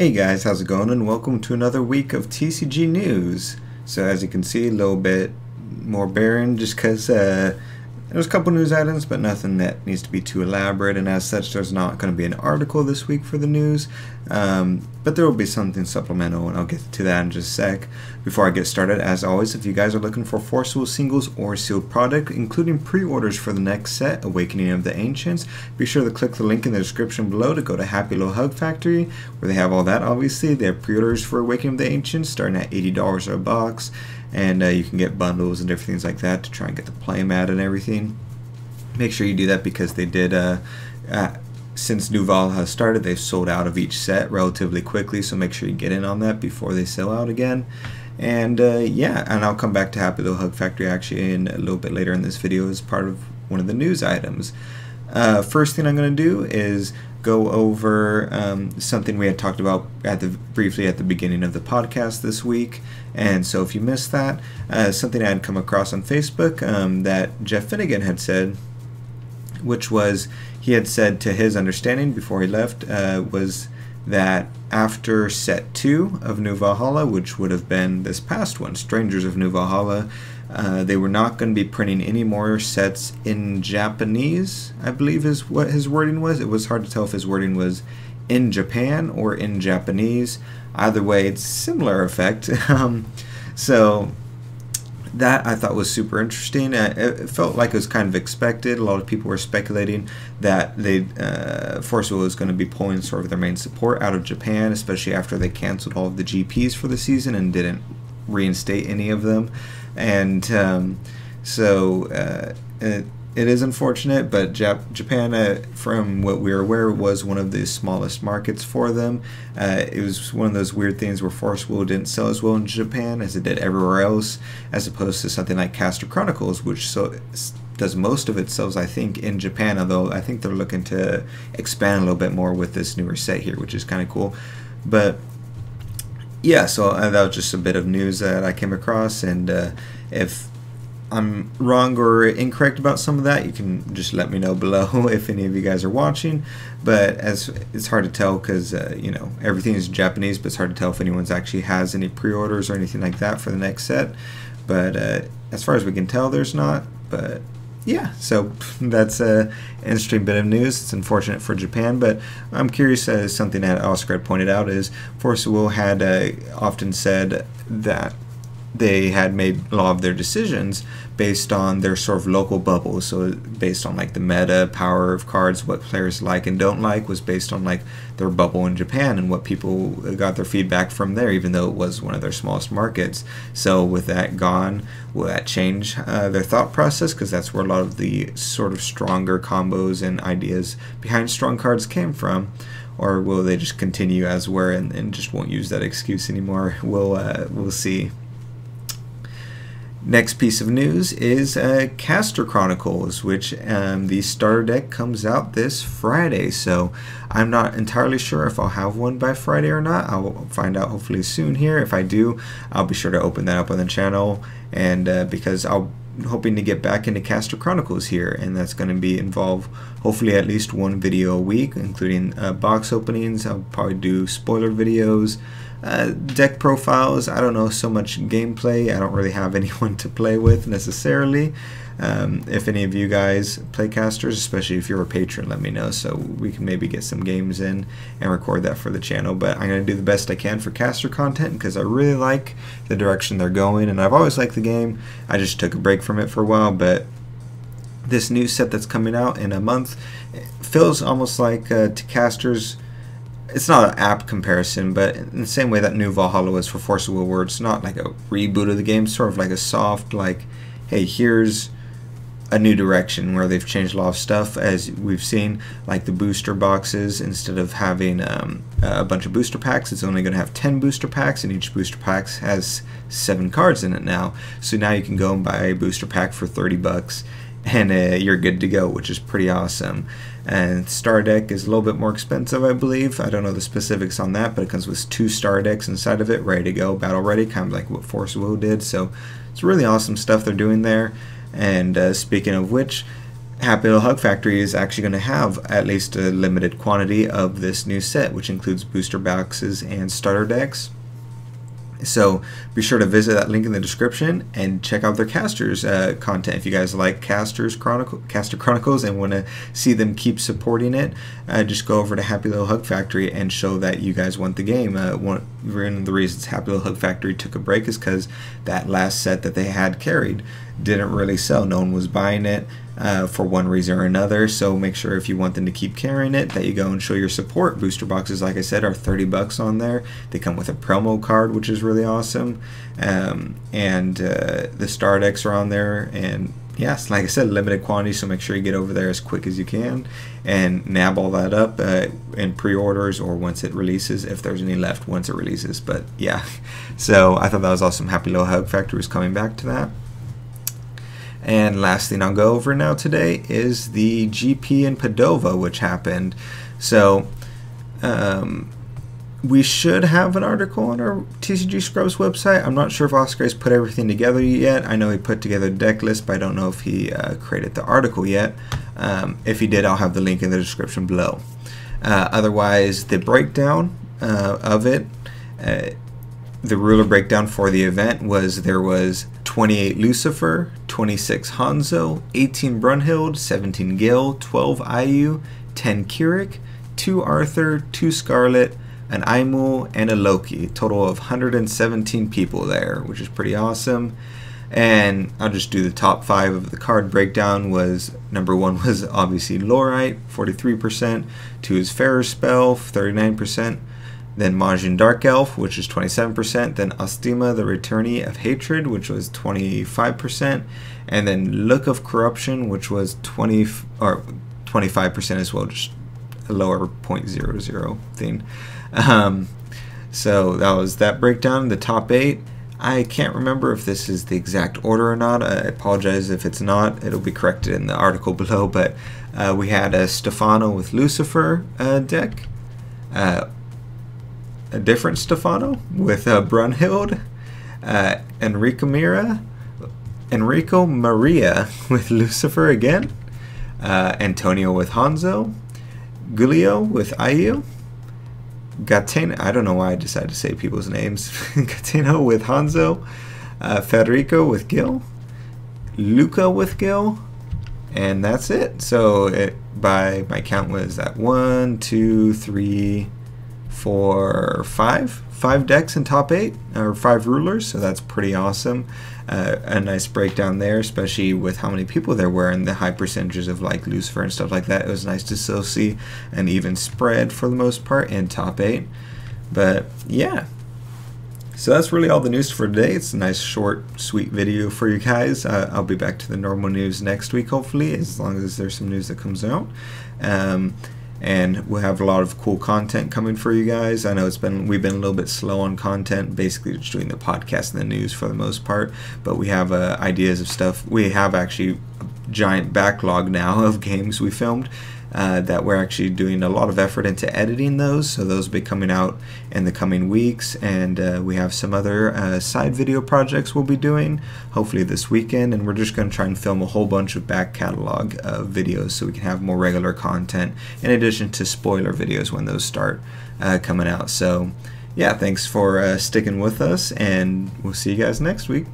Hey guys, how's it going? And welcome to another week of TCG news. So as you can see, a little bit more barren just because there's a couple news items, but nothing that needs to be too elaborate, and as such there's not going to be an article this week for the news, but there will be something supplemental, and I'll get to that in just a sec. Before I get started, as always, if you guys are looking for forcible singles or sealed product, including pre-orders for the next set, Awakening of the Ancients, be sure to click the link in the description below to go to Happy Little Hug Factory, where they have all that. Obviously, they have pre-orders for Awakening of the Ancients starting at $80 a box, and you can get bundles and different things like that to try and get the playmat and everything. Make sure you do that because they did, since New Valhalla started, they've sold out of each set relatively quickly, so make sure you get in on that before they sell out again. And yeah, and I'll come back to Happy Little Hug Factory actually in a little bit later in this video as part of one of the news items. First thing I'm going to do is go over something we had talked about briefly at the beginning of the podcast this week. And so if you missed that, something I had come across on Facebook that Jeff Finnegan had said, which was, he had said to his understanding before he left, was that after set 2 of New Valhalla, which would have been this past one, Strangers of New Valhalla, they were not going to be printing any more sets in Japanese, I believe is what his wording was. It was hard to tell if his wording was in Japan or in Japanese. Either way, it's similar effect. So that I thought was super interesting. It felt like it was kind of expected. A lot of people were speculating that Forcible was going to be pulling sort of their main support out of Japan, especially after they canceled all of the GPs for the season and didn't reinstate any of them. And so it is unfortunate, but Japan, from what we are aware, was one of the smallest markets for them. It was one of those weird things where Forcible didn't sell as well in Japan as it did everywhere else, as opposed to something like Chronicles, which does most of its sales, I think, in Japan, although I think they're looking to expand a little bit more with this newer set here, which is kind of cool. But yeah, so that was just a bit of news that I came across, and if I'm wrong or incorrect about some of that, you can just let me know below if any of you guys are watching. But as it's hard to tell because you know, everything is Japanese, but it's hard to tell if anyone's actually has any pre-orders or anything like that for the next set. But as far as we can tell, there's not. But yeah, so that's an interesting bit of news. It's unfortunate for Japan, but I'm curious, something that Oscar had pointed out is Forcible had often said that they had made a lot of their decisions based on their sort of local bubbles. So based on like the meta, power of cards, what players like and don't like, was based on like their bubble in Japan and what people got their feedback from there, even though it was one of their smallest markets. So with that gone, will that change their thought process? Because that's where a lot of the sort of stronger combos and ideas behind strong cards came from. Or will they just continue as were and just won't use that excuse anymore? We'll see. Next piece of news is Caster Chronicles, which the starter deck comes out this Friday. So I'm not entirely sure if I'll have one by Friday or not. I'll find out hopefully soon here. If I do, I'll be sure to open that up on the channel, and because I'm hoping to get back into Caster Chronicles here, and that's going to be involve hopefully at least one video a week, including box openings. I'll probably do spoiler videos, deck profiles. I don't know so much gameplay. I don't really have anyone to play with necessarily. If any of you guys play casters, especially if you're a patron, let me know so we can maybe get some games in and record that for the channel. But I'm going to do the best I can for caster content because I really like the direction they're going, and I've always liked the game. I just took a break from it for a while, but this new set that's coming out in a month, it feels almost like to casters. It's not an apt comparison, but in the same way that New Valhalla was for Forcible, where it's not like a reboot of the game, sort of like a soft, like, hey, here's a new direction where they've changed a lot of stuff, as we've seen, like the booster boxes. Instead of having a bunch of booster packs, it's only going to have 10 booster packs, and each booster pack has 7 cards in it now. So now you can go and buy a booster pack for 30 bucks, and you're good to go, which is pretty awesome. And Star Deck is a little bit more expensive, I believe. I don't know the specifics on that, but it comes with 2 Star Decks inside of it, ready to go, battle ready, kind of like what Forcible did. So it's really awesome stuff they're doing there. And speaking of which, Happy Little Hug Factory is actually going to have at least a limited quantity of this new set, which includes booster boxes and starter decks. So be sure to visit that link in the description and check out their casters content. If you guys like Caster Chronicles and want to see them keep supporting it, just go over to Happy Little Hug Factory and show that you guys want the game. One of the reasons Happy Little Hug Factory took a break is because that last set that they had carried didn't really sell. No one was buying it for one reason or another. So make sure if you want them to keep carrying it that you go and show your support. Booster boxes, like I said, are 30 bucks on there. They come with a promo card, which is really awesome, and the star decks are on there. And yes, like I said, limited quantity, so make sure you get over there as quick as you can and nab all that up in pre-orders or once it releases, if there's any left once it releases. But yeah, so I thought that was awesome. Happy Little Hug Factory is coming back to that. And last thing I'll go over now today is the GP in Padova, which happened. So we should have an article on our TCG Scrubs website. I'm not sure if Oscar has put everything together yet. I know he put together a deck list, but I don't know if he created the article yet. If he did, I'll have the link in the description below. Otherwise, the breakdown of it, the ruler breakdown for the event was there was 28 Lucifer, 26 Hanzo, 18 Brunhild, 17 Gil, 12 Ayu, 10 Kirik, 2 Arthur, 2 Scarlet, an Aimul, and a Loki. Total of 117 people there, which is pretty awesome. And I'll just do the top 5 of the card breakdown. Was number 1 was obviously Lorite, 43%. 2 is Farer Spell, 39%. Then Majin Dark Elf, which is 27%. Then Ostima, the Returnee of Hatred, which was 25%. And then Look of Corruption, which was 25% as well, just a lower 0.00 thing. So that was that breakdown. The top 8. I can't remember if this is the exact order or not. I apologize if it's not. It'll be corrected in the article below. But we had a Stefano with Lucifer deck. A different Stefano with Brunhild, Enrico Maria with Lucifer again, Antonio with Hanzo, Giulio with Ayu, Gatena, I don't know why I decided to say people's names, Gatena with Hanzo, Federico with Gil, Luca with Gil, and that's it. So by my count was that 1, 2, 3, 4, 5 decks in top 8, or 5 rulers, so that's pretty awesome. A nice breakdown there, especially with how many people there were and the high percentages of like Lucifer and stuff like that. It was nice to still see an even spread for the most part in top 8. But yeah, so that's really all the news for today. It's a nice short sweet video for you guys. I'll be back to the normal news next week hopefully, as long as there's some news that comes out. And we'll have a lot of cool content coming for you guys. I know we've been a little bit slow on content, basically just doing the podcast and the news for the most part, but we have ideas of stuff. We have actually a giant backlog now of games we filmed that we're actually doing a lot of effort into editing those, so those will be coming out in the coming weeks. And we have some other side video projects we'll be doing hopefully this weekend, and we're just going to try and film a whole bunch of back catalog videos so we can have more regular content in addition to spoiler videos when those start coming out. So yeah, thanks for sticking with us, and we'll see you guys next week.